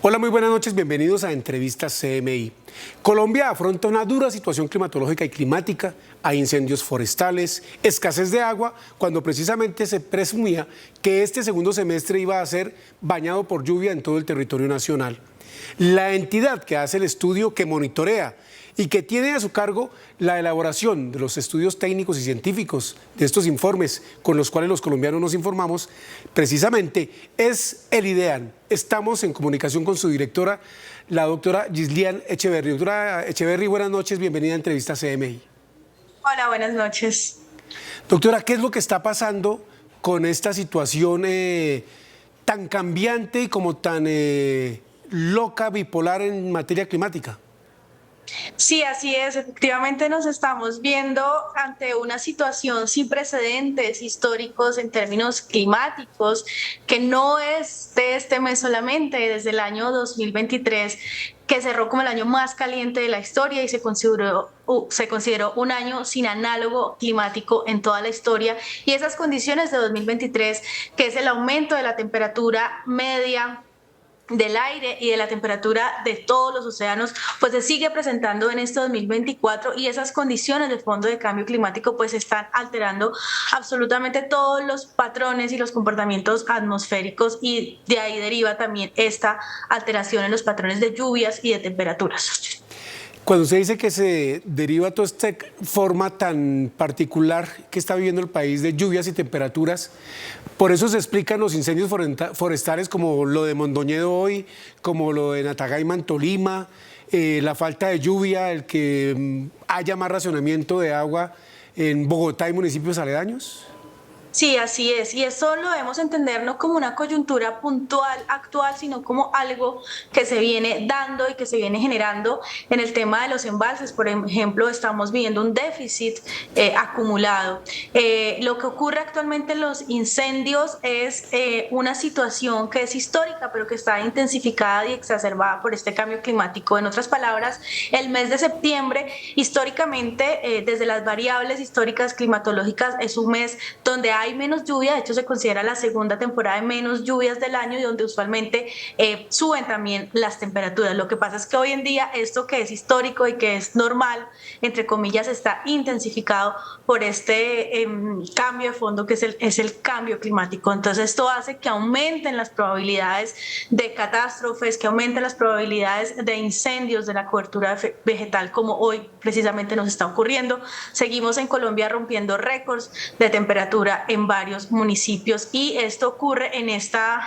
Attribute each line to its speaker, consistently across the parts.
Speaker 1: Hola, muy buenas noches, bienvenidos a Entrevistas CMI. Colombia afronta una dura situación climatológica y climática, hay incendios forestales, escasez de agua, cuando precisamente se presumía que este segundo semestre iba a ser bañado por lluvia en todo el territorio nacional. La entidad que hace el estudio, que monitorea y que tiene a su cargo la elaboración de los estudios técnicos y científicos de estos informes con los cuales los colombianos nos informamos, precisamente es el IDEAN. Estamos en comunicación con su directora, la doctora Gislian Echeverry. Doctora Echeverry, buenas noches, bienvenida a Entrevista CMI.
Speaker 2: Hola, buenas noches.
Speaker 1: Doctora, ¿qué es lo que está pasando con esta situación tan cambiante y como tan loca, bipolar en materia climática?
Speaker 2: Sí, así es. Efectivamente nos estamos viendo ante una situación sin precedentes históricos en términos climáticos, que no es de este mes solamente, desde el año 2023, que cerró como el año más caliente de la historia y se consideró un año sin análogo climático en toda la historia. Y esas condiciones de 2023, que es el aumento de la temperatura media del aire y de la temperatura de todos los océanos, pues se sigue presentando en este 2024, y esas condiciones de fondo de cambio climático pues están alterando absolutamente todos los patrones y los comportamientos atmosféricos, y de ahí deriva también esta alteración en los patrones de lluvias y de temperaturas.
Speaker 1: Cuando usted dice que se deriva toda esta forma tan particular que está viviendo el país de lluvias y temperaturas, por eso se explican los incendios forestales como lo de Mondoñedo hoy, como lo de Natagaima en Tolima, la falta de lluvia, el que haya más racionamiento de agua en Bogotá y municipios aledaños.
Speaker 2: Sí, así es. Y eso lo debemos entender no como una coyuntura puntual, actual, sino como algo que se viene dando y que se viene generando en el tema de los embalses. Por ejemplo, estamos viviendo un déficit acumulado. Lo que ocurre actualmente en los incendios es una situación que es histórica, pero que está intensificada y exacerbada por este cambio climático. En otras palabras, el mes de septiembre, históricamente, desde las variables históricas climatológicas, es un mes donde hay menos lluvia. De hecho se considera la segunda temporada de menos lluvias del año, y donde usualmente suben también las temperaturas. Lo que pasa es que hoy en día esto que es histórico y que es normal, entre comillas, está intensificado por este cambio de fondo que es el cambio climático. Entonces esto hace que aumenten las probabilidades de catástrofes, que aumenten las probabilidades de incendios de la cobertura vegetal, como hoy precisamente nos está ocurriendo. Seguimos en Colombia rompiendo récords de temperatura en varios municipios, y esto ocurre en esta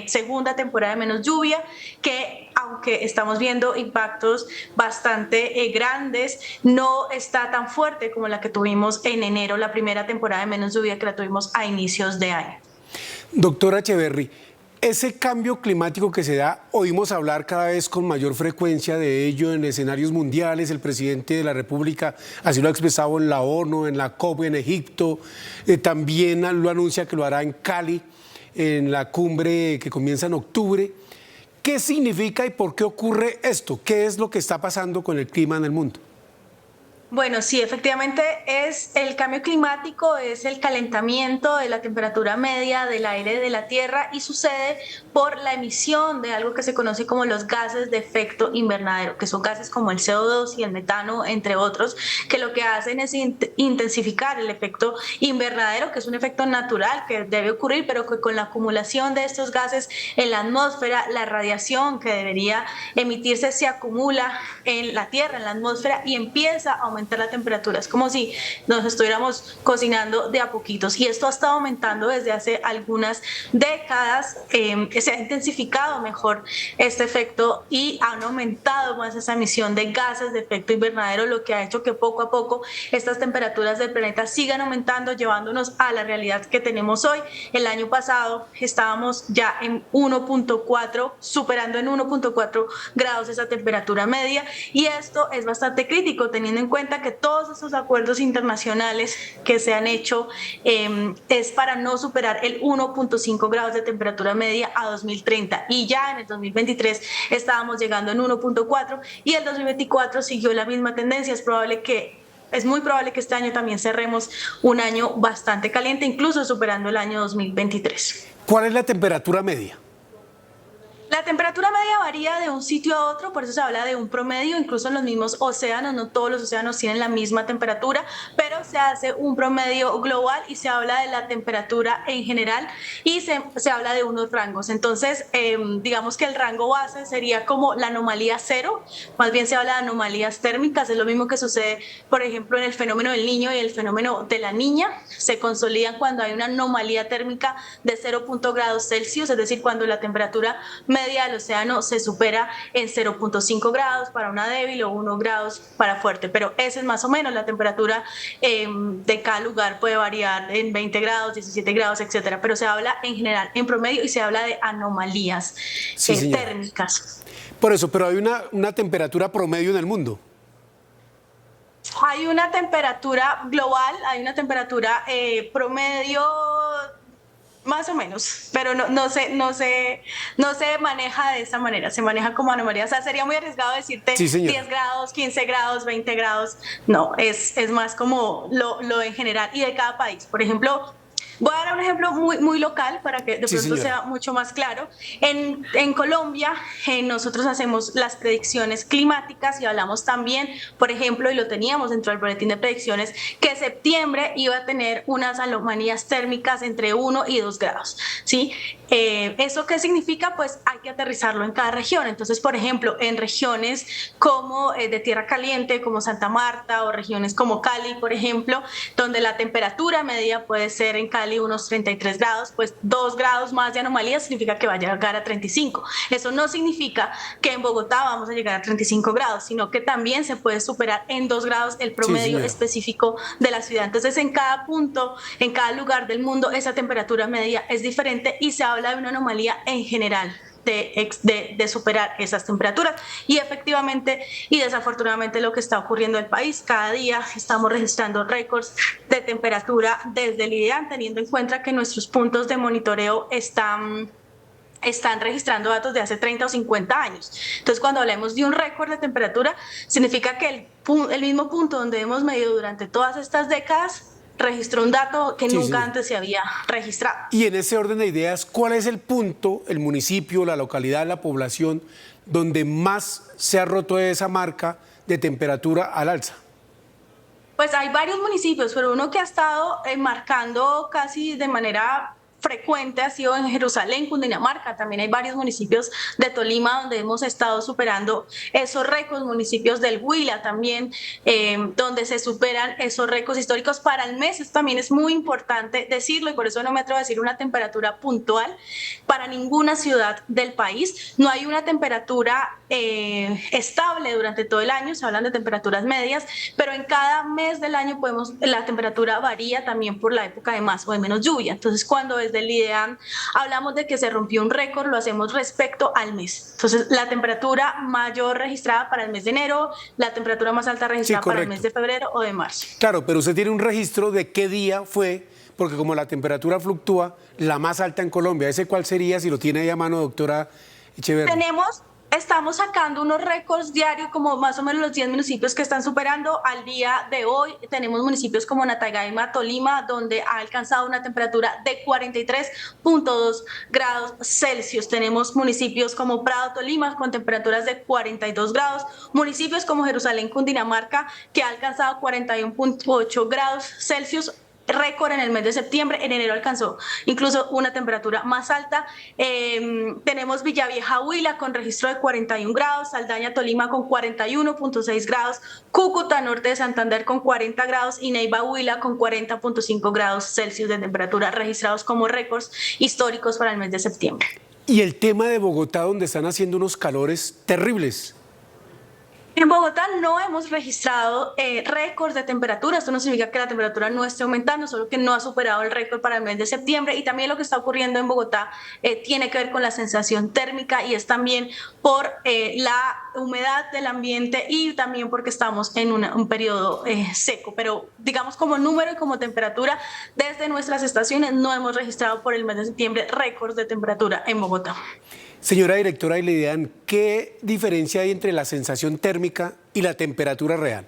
Speaker 2: segunda temporada de menos lluvia, que aunque estamos viendo impactos bastante grandes, no está tan fuerte como la que tuvimos en enero, la primera temporada de menos lluvia que la tuvimos a inicios de año.
Speaker 1: Doctora Echeverry, ese cambio climático que se da, oímos hablar cada vez con mayor frecuencia de ello en escenarios mundiales. El presidente de la República así lo ha expresado en la ONU, en la COP en Egipto, también lo anuncia que lo hará en Cali, en la cumbre que comienza en octubre. ¿Qué significa y por qué ocurre esto? ¿Qué es lo que está pasando con el clima en el mundo?
Speaker 2: Bueno, sí, efectivamente es el cambio climático, es el calentamiento de la temperatura media del aire de la Tierra, y sucede por la emisión de algo que se conoce como los gases de efecto invernadero, que son gases como el CO2 y el metano, entre otros, que lo que hacen es intensificar el efecto invernadero, que es un efecto natural que debe ocurrir, pero que con la acumulación de estos gases en la atmósfera, la radiación que debería emitirse se acumula en la Tierra, en la atmósfera, y empieza a aumentar la temperatura. Es como si nos estuviéramos cocinando de a poquitos, y esto ha estado aumentando desde hace algunas décadas. Se ha intensificado mejor este efecto y han aumentado más esa emisión de gases de efecto invernadero, lo que ha hecho que poco a poco estas temperaturas del planeta sigan aumentando, llevándonos a la realidad que tenemos hoy. El año pasado estábamos ya en 1.4, superando en 1.4 grados esa temperatura media, y esto es bastante crítico teniendo en cuenta que todos esos acuerdos internacionales que se han hecho es para no superar el 1.5 grados de temperatura media a 2030, y ya en el 2023 estábamos llegando en 1.4, y el 2024 siguió la misma tendencia. Es muy probable que este año también cerremos un año bastante caliente, incluso superando el año 2023.
Speaker 1: ¿Cuál es la temperatura media?
Speaker 2: La temperatura media varía de un sitio a otro, por eso se habla de un promedio, incluso en los mismos océanos, no todos los océanos tienen la misma temperatura, pero se hace un promedio global y se habla de la temperatura en general y se habla de unos rangos. Entonces, digamos que el rango base sería como la anomalía cero, más bien se habla de anomalías térmicas, es lo mismo que sucede, por ejemplo, en el fenómeno del niño y el fenómeno de la niña, se consolidan cuando hay una anomalía térmica de 0.grados Celsius, es decir, cuando la temperatura media del océano se supera en 0.5 grados para una débil o 1 grados para fuerte, pero esa es más o menos la temperatura de cada lugar, puede variar en 20 grados, 17 grados, etcétera, pero se habla en general, en promedio, y se habla de anomalías
Speaker 1: Sí,
Speaker 2: térmicas.
Speaker 1: por eso, pero hay una temperatura promedio en el mundo.
Speaker 2: Hay una temperatura global, hay una temperatura promedio más o menos, pero no se maneja de esa manera, se maneja como anomalía. O sea, sería muy arriesgado decirte
Speaker 1: Sí, señora.
Speaker 2: 10 grados, 15 grados, 20 grados. No, es más como lo en general y de cada país. Por ejemplo, voy a dar un ejemplo muy local para que de
Speaker 1: Sí,
Speaker 2: pronto
Speaker 1: señora.
Speaker 2: sea mucho más claro. En Colombia, nosotros hacemos las predicciones climáticas y hablamos también, por ejemplo, y lo teníamos dentro del boletín de predicciones, que septiembre iba a tener unas anomalías térmicas entre 1 y 2 grados. ¿Sí? ¿Eso qué significa? Pues hay que aterrizarlo en cada región. Entonces, por ejemplo, en regiones como de tierra caliente, como Santa Marta, o regiones como Cali, por ejemplo, donde la temperatura media puede ser en Cali unos 33 grados, pues 2 grados más de anomalía significa que va a llegar a 35. Eso no significa que en Bogotá vamos a llegar a 35 grados, sino que también se puede superar en 2 grados el
Speaker 1: Sí,
Speaker 2: promedio
Speaker 1: señora.
Speaker 2: específico de la ciudad. Entonces, en cada punto, en cada lugar del mundo, esa temperatura media es diferente y se habla de una anomalía en general. De superar esas temperaturas y efectivamente y desafortunadamente lo que está ocurriendo en el país, cada día estamos registrando récords de temperatura desde el IDEAN, teniendo en cuenta que nuestros puntos de monitoreo están registrando datos de hace 30 o 50 años. Entonces, cuando hablamos de un récord de temperatura, significa que el mismo punto donde hemos medido durante todas estas décadas registró un dato que
Speaker 1: Sí,
Speaker 2: nunca
Speaker 1: señora.
Speaker 2: antes se había registrado.
Speaker 1: Y en ese orden de ideas, ¿cuál es el punto, el municipio, la localidad, la población, donde más se ha roto esa marca de temperatura al alza?
Speaker 2: Pues hay varios municipios, pero uno que ha estado marcando casi de manera frecuente ha sido en Jerusalén, Cundinamarca. También hay varios municipios de Tolima donde hemos estado superando esos récords, municipios del Huila también, donde se superan esos récords históricos para el mes. Esto también es muy importante decirlo y por eso no me atrevo a decir una temperatura puntual para ninguna ciudad del país. No hay una temperatura estable durante todo el año, se hablan de temperaturas medias, pero en cada mes del año la temperatura varía también por la época de más o de menos lluvia. Entonces, cuando desde el IDEAM hablamos de que se rompió un récord, lo hacemos respecto al mes. Entonces, la temperatura mayor registrada para el mes de enero, la temperatura más alta
Speaker 1: Sí,
Speaker 2: registrada para el mes
Speaker 1: correcto.
Speaker 2: de febrero o de marzo.
Speaker 1: Claro, pero usted tiene un registro de qué día fue, porque como la temperatura fluctúa, la más alta en Colombia. ¿Ese cuál sería, si lo tiene ahí a mano, doctora Echeverri?
Speaker 2: Estamos sacando unos récords diarios, como más o menos los 10 municipios que están superando. Al día de hoy tenemos municipios como Natagaima, Tolima, donde ha alcanzado una temperatura de 43.2 grados Celsius. Tenemos municipios como Prado, Tolima, con temperaturas de 42 grados. Municipios como Jerusalén, Cundinamarca, que ha alcanzado 41.8 grados Celsius. Récord en el mes de septiembre, en enero alcanzó incluso una temperatura más alta. Tenemos Villavieja, Huila con registro de 41 grados, Saldaña, Tolima con 41.6 grados, Cúcuta, norte de Santander con 40 grados y Neiva, Huila con 40.5 grados Celsius de temperatura registrados como récords históricos para el mes de septiembre.
Speaker 1: Y el tema de Bogotá, donde están haciendo unos calores terribles.
Speaker 2: En Bogotá no hemos registrado récords de temperatura. Esto no significa que la temperatura no esté aumentando, solo que no ha superado el récord para el mes de septiembre. Y también lo que está ocurriendo en Bogotá tiene que ver con la sensación térmica y es también por la humedad del ambiente y también porque estamos en un periodo seco. Pero digamos como número y como temperatura, desde nuestras estaciones no hemos registrado por el mes de septiembre récords de temperatura en Bogotá.
Speaker 1: Señora directora del IDEAN, ¿qué diferencia hay entre la sensación térmica y la temperatura real?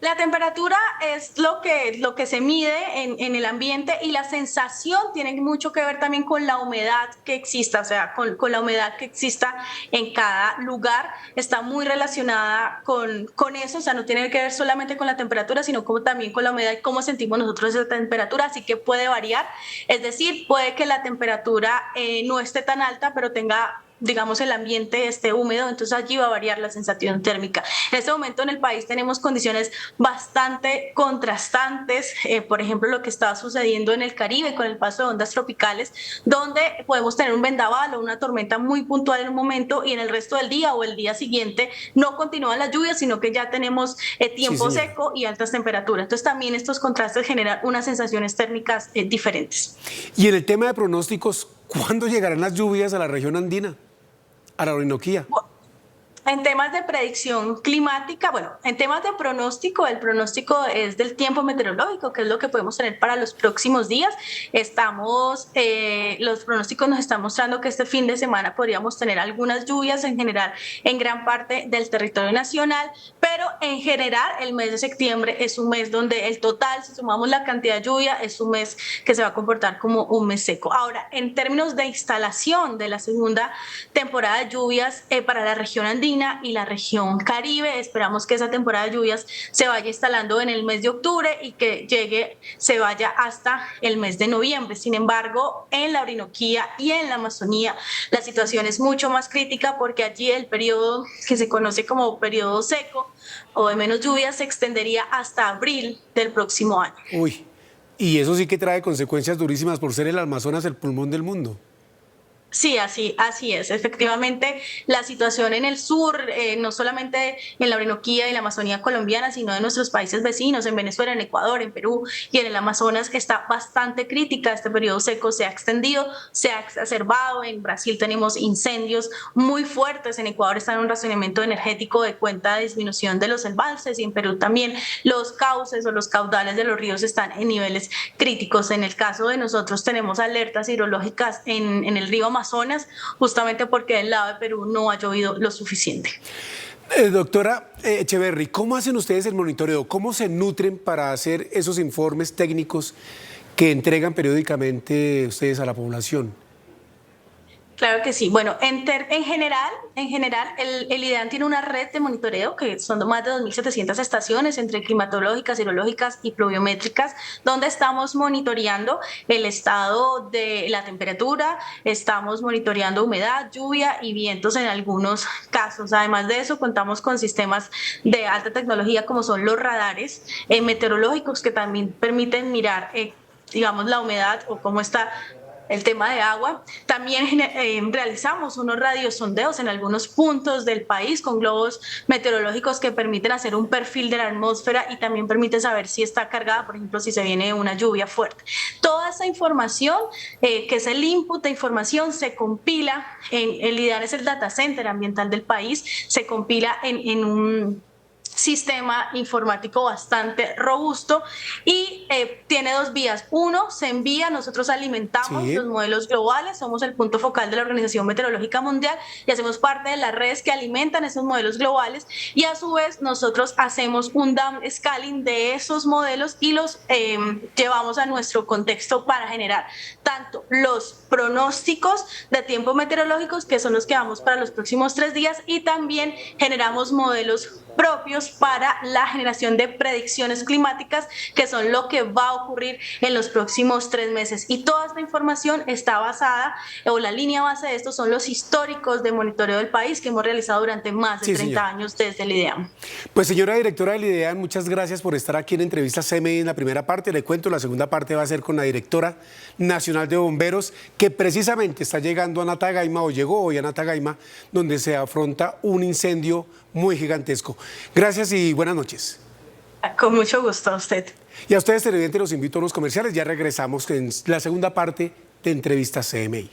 Speaker 2: La temperatura es lo que se mide en el ambiente, y la sensación tiene mucho que ver también con la humedad que exista, o sea, con la humedad que exista en cada lugar. Está muy relacionada con eso, o sea, no tiene que ver solamente con la temperatura, sino como también con la humedad y cómo sentimos nosotros esa temperatura, así que puede variar. Es decir, puede que la temperatura no esté tan alta, pero tenga, digamos, el ambiente esté húmedo, entonces allí va a variar la sensación térmica. En este momento en el país tenemos condiciones bastante contrastantes, por ejemplo, lo que está sucediendo en el Caribe con el paso de ondas tropicales, donde podemos tener un vendaval o una tormenta muy puntual en un momento, y en el resto del día o el día siguiente no continúan las lluvias, sino que ya tenemos tiempo seco y altas temperaturas. Entonces también estos contrastes generan unas sensaciones térmicas diferentes.
Speaker 1: Y en el tema de pronósticos, ¿cuándo llegarán las lluvias a la región andina, a la Orinoquía?
Speaker 2: En temas de predicción climática, bueno, en temas de pronóstico, el pronóstico es del tiempo meteorológico, que es lo que podemos tener para los próximos días. Los pronósticos nos están mostrando que este fin de semana podríamos tener algunas lluvias en general en gran parte del territorio nacional, pero en general el mes de septiembre es un mes donde el total, si sumamos la cantidad de lluvia, es un mes que se va a comportar como un mes seco. Ahora, en términos de instalación de la segunda temporada de lluvias para la región andina y la región Caribe, esperamos que esa temporada de lluvias se vaya instalando en el mes de octubre y que se vaya hasta el mes de noviembre. Sin embargo, en la Orinoquía y en la Amazonía la situación es mucho más crítica, porque allí el periodo que se conoce como periodo seco o de menos lluvias se extendería hasta abril del próximo año.
Speaker 1: Uy, y eso sí que trae consecuencias durísimas por ser el Amazonas el pulmón del mundo.
Speaker 2: Sí, así es. Efectivamente, la situación en el sur, no solamente en la Orinoquía y la Amazonía colombiana, sino de nuestros países vecinos, en Venezuela, en Ecuador, en Perú y en el Amazonas, está bastante crítica. Este periodo seco se ha extendido, se ha exacerbado. En Brasil tenemos incendios muy fuertes, en Ecuador está en un racionamiento energético de cuenta de disminución de los embalses, y en Perú también los cauces o los caudales de los ríos están en niveles críticos. En el caso de nosotros tenemos alertas hidrológicas en el río Amazonas, justamente porque del lado de Perú no ha llovido lo suficiente.
Speaker 1: Doctora Echeverry, ¿cómo hacen ustedes el monitoreo? ¿Cómo se nutren para hacer esos informes técnicos que entregan periódicamente ustedes a la población?
Speaker 2: Claro que sí. Bueno, en general, el IDEAN tiene una red de monitoreo que son más de 2.700 estaciones entre climatológicas, hidrológicas y pluviométricas, donde estamos monitoreando el estado de la temperatura, estamos monitoreando humedad, lluvia y vientos en algunos casos. Además de eso, contamos con sistemas de alta tecnología como son los radares meteorológicos, que también permiten mirar, digamos, la humedad o cómo está el tema de agua. También realizamos unos radiosondeos en algunos puntos del país con globos meteorológicos que permiten hacer un perfil de la atmósfera y también permite saber si está cargada, por ejemplo, si se viene una lluvia fuerte. Toda esa información, que es el input de información, se compila el IDEAN es el data center ambiental del país, se compila en un sistema informático bastante robusto y tiene dos vías. Uno, se envía, nosotros alimentamos los modelos globales, somos el punto focal de la Organización Meteorológica Mundial y hacemos parte de las redes que alimentan esos modelos globales, y a su vez nosotros hacemos un downscaling de esos modelos y los llevamos a nuestro contexto para generar tanto los pronósticos de tiempo meteorológicos, que son los que vamos para los próximos 3 días, y también generamos modelos propios para la generación de predicciones climáticas, que son lo que va a ocurrir en los próximos 3 meses. Y toda esta información está basada, o la línea base de esto son los históricos de monitoreo del país que hemos realizado durante más de 30 años desde el IDEAN.
Speaker 1: Pues señora directora del IDEAN, muchas gracias por estar aquí en Entrevista CMI en la primera parte. Le cuento, la segunda parte va a ser con la directora nacional de bomberos, que precisamente está llegando a Natagaima, o llegó hoy a Natagaima, donde se afronta un incendio muy gigantesco. Gracias y buenas noches.
Speaker 2: Con mucho gusto a usted.
Speaker 1: Y a ustedes, televidentes, los invito a unos comerciales. Ya regresamos en la segunda parte de Entrevista CMI.